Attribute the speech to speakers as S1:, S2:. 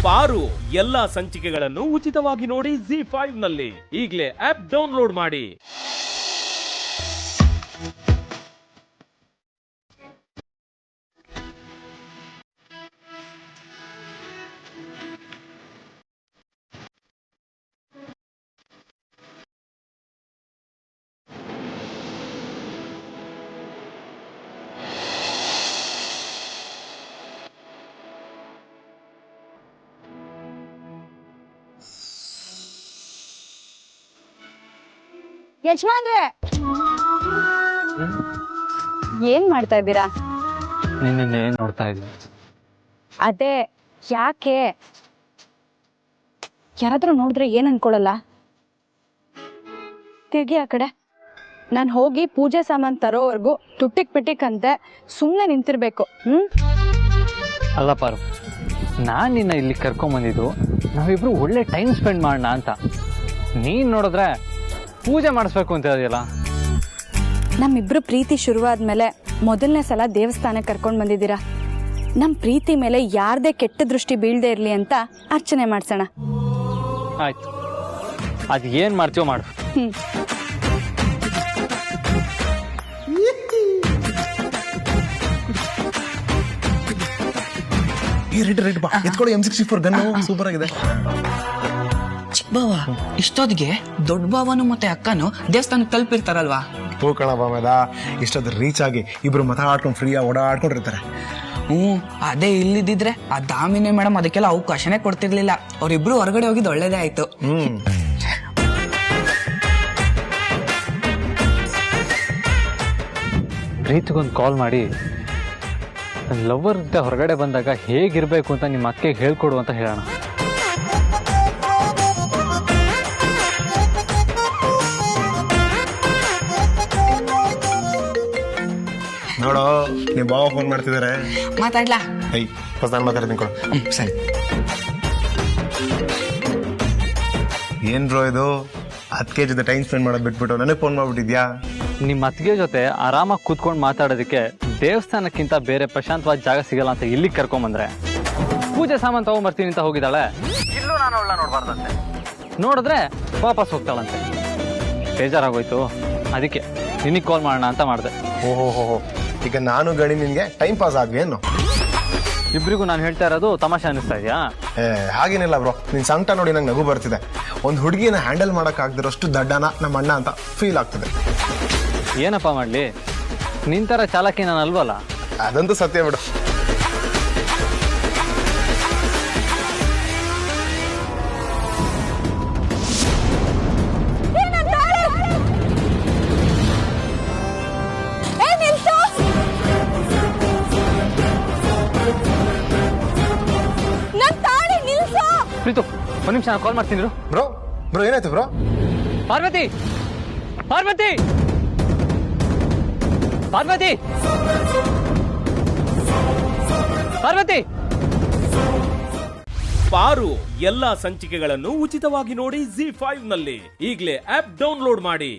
S1: ಪಾರು ಎಲ್ಲಾ ಸಂಚಿಕೆಗಳನ್ನು ಉಚಿತವಾಗಿ ನೋಡಿ ZEE5 ನಲ್ಲಿ ಈಗಲೇ ಆಪ್ ಡೌನ್ಲೋಡ್ ಮಾಡಿ.
S2: ಯಜಮಾನ್ರೆ, ಏನ್ ಮಾಡ್ತಾ ಇದ್ದೀರಾ?
S3: ನಿನ್ನೆ ನೋಡ್ತಾ ಇದ್ದೀನಿ.
S2: ಅದೇ ಯಾಕೆ? ಯಾರಾದ್ರೂ ನೋಡಿದ್ರೆ ಏನ್ ಅನ್ಕೊಳಲ್ಲ? ತಿರ್ಗಿ ಆ ಕಡೆ. ನಾನು ಹೋಗಿ ಪೂಜೆ ಸಾಮಾನ್ ತರೋವರೆಗೂ ತುಟ್ಟಿಕ್ ಪಿಟ್ಟಿಕ್ ಅಂತೆ ಸುಮ್ಮನೆ ನಿಂತಿರ್ಬೇಕು.
S3: ಅಲ್ಲ ಪಾರು, ನಾನು ನಿನ್ನ ಇಲ್ಲಿ ಕರ್ಕೊಂಬಂದಿದ್ದು ನಾವಿಬ್ರು ಒಳ್ಳೆ ಟೈಮ್ ಸ್ಪೆಂಡ್ ಮಾಡೋಣ ಅಂತ. ನೀನ್ ನೋಡಿದ್ರೆ ಪೂಜೆ ಮಾಡಿಸ್ಬೇಕು ಅಂತ ಇದೆಯಲ್ಲ.
S2: ನಮ್ಮಿಬ್ರು ಪ್ರೀತಿ ಶುರುವಾದ್ಮೇಲೆ ಮೊದಲನೇ ಸಲ ದೇವಸ್ಥಾನಕ್ಕೆ ಕರ್ಕೊಂಡು ಬಂದಿದ್ದೀರಾ. ನಮ್ ಪ್ರೀತಿ ಮೇಲೆ ಯಾರ್ದೇ ಕೆಟ್ಟ ದೃಷ್ಟಿ ಬೀಳದೆ ಇರ್ಲಿ ಅಂತ ಅರ್ಚನೆ ಮಾಡ್ಸೋಣ.
S3: ಆಯ್ತು, ಅದು ಏನ್ ಮಾಡ್ತೀವೋ ಮಾಡು.
S4: ರೆಡ್ ಬಾ ಎತ್ಕೊಳ್ಳಿ. M64 ಗನ್ನು ಸೂಪರ್ ಆಗಿದೆ.
S5: ಚಿಕ್ಕ ಬಾವ, ಇಷ್ಟೊತ್ತಿಗೆ ದೊಡ್ಡ ಬಾವನು ಮತ್ತೆ ಅಕ್ಕನು ದೇವಸ್ಥಾನಕ್ಕೆ ತಲುಪಿರ್ತಾರಲ್ವಾ?
S4: ಕಣ ಬಾಮದ ಇಷ್ಟೊತ್ತು ರೀಚ್ ಆಗಿ ಇಬ್ರು ಮಾತಾಡ್ಕೊಂಡು ಫ್ರೀ ಓಡಾಡ್ಕೊಂಡಿರ್ತಾರೆ.
S5: ಅದೇ ಇಲ್ಲಿದ್ದಿದ್ರೆ ಆ ದಾಮಿನಿ ಮೇಡಮ್ ಅದಕ್ಕೆಲ್ಲ ಅವಕಾಶನೇ ಕೊಡ್ತಿರ್ಲಿಲ್ಲ. ಅವ್ರಿಬ್ರು ಹೊರಗಡೆ ಹೋಗಿದ್ದು ಒಳ್ಳೇದೇ ಆಯ್ತು.
S3: ಪ್ರೀತಿಗೊಂದು ಕಾಲ್ ಮಾಡಿ ಲವರ್ ಹೊರಗಡೆ ಬಂದಾಗ ಹೇಗಿರ್ಬೇಕು ಅಂತ ನಿಮ್ಮ ಅಕ್ಕೆಗೆ ಹೇಳ್ಕೊಡು ಅಂತ ಹೇಳೋಣ.
S4: ನೋಡೋ, ನೀವು ಬಾವ ಫೋನ್ ಮಾಡ್ತಿದ್ದಾರೆ.
S5: ಮಾತಾಡ್ಲಾ?
S4: ಫಸ್ಟ್ ನಾನು ಮಾತಾಡ್ತೀನಿ ಕೊಡು.
S5: ಸರಿ.
S4: ಏನ್ ಬ್ರೋ ಇದು? 10 kg ಜೊತೆ ಟೈಮ್ ಸ್ಪೆಂಡ್ ಮಾಡೋದು ಬಿಟ್ಬಿಟ್ಟು ನನಗೆ ಫೋನ್ ಮಾಡ್ಬಿಟ್ಟಿದ್ಯಾ?
S3: ನಿಮ್ಮ ಅತ್ತಿಗೆ ಜೊತೆ ಆರಾಮಾಗಿ ಕೂತ್ಕೊಂಡು ಮಾತಾಡೋದಕ್ಕೆ ದೇವಸ್ಥಾನಕ್ಕಿಂತ ಬೇರೆ ಪ್ರಶಾಂತವಾದ ಜಾಗ ಸಿಗಲ್ಲ ಅಂತ ಇಲ್ಲಿಗೆ ಕರ್ಕೊಂಬಂದ್ರೆ, ಪೂಜೆ ಸಾಮಾನು ತಗೊಂಡ್ಬರ್ತೀನಿ ಅಂತ ಹೋಗಿದ್ದಾಳೆ. ಇಲ್ಲೂ ನಾನು ಅವಳ ನೋಡ್ಬಾರ್ದಂತೆ, ನೋಡಿದ್ರೆ ವಾಪಸ್ ಹೋಗ್ತಾಳಂತೆ. ಬೇಜಾರಾಗೋಯ್ತು, ಅದಕ್ಕೆ ನಿನಗೆ ಕಾಲ್ ಮಾಡೋಣ ಅಂತ ಮಾಡಿದೆ.
S4: ಓಹೋ, ಈಗ ನಾನು ಗಣಿ ನಿನ್ಗೆ ಟೈಮ್ ಪಾಸ್ ಆಗ್ಲಿ ಏನು?
S3: ಇಬ್ರಿಗೂ ನಾನು ಹೇಳ್ತಾ ಇರೋದು ತಮಾಷೆ ಅನಿಸ್ತಾ ಇದೆಯಾ?
S4: ಹಾಗೇನಿಲ್ಲ ಬ್ರೋ, ನಿನ್ ಸಂಕಟ ನೋಡಿ ನಂಗೆ ನಗು ಬರ್ತಿದೆ. ಒಂದು ಹುಡುಗಿನ ಹ್ಯಾಂಡಲ್ ಮಾಡಕ್ ಆಗದಿರೋಷ್ಟು ದಡ್ಡನ ನಮ್ಮ ಅಣ್ಣ ಅಂತ ಫೀಲ್ ಆಗ್ತದೆ.
S3: ಏನಪ್ಪ ಮಾಡ್ಲಿ, ನಿಂತರ ಚಾಲಕಿ ನಾನು ಅಲ್ವಲ್ಲ.
S4: ಅದಂತೂ ಸತ್ಯ ಬಿಡು.
S3: ಪ್ರೀತು, ಒಂದು ನಿಮಿಷ ನಾನು ಕಾಲ್ ಮಾಡ್ತೀನಿ.
S4: ಬ್ರೋ ಬ್ರೋ ಏನಾಯ್ತು ಬ್ರೋ?
S3: ಪಾರ್ವತಿ, ಪಾರ್ವತಿ, ಪಾರ್ವತಿ, ಪಾರ್ವತಿ.
S1: ಪಾರು ಎಲ್ಲಾ ಸಂಚಿಕೆಗಳನ್ನು ಉಚಿತವಾಗಿ ನೋಡಿ ZEE5 ನಲ್ಲಿ ಈಗಲೇ ಆಪ್ ಡೌನ್ಲೋಡ್ ಮಾಡಿ.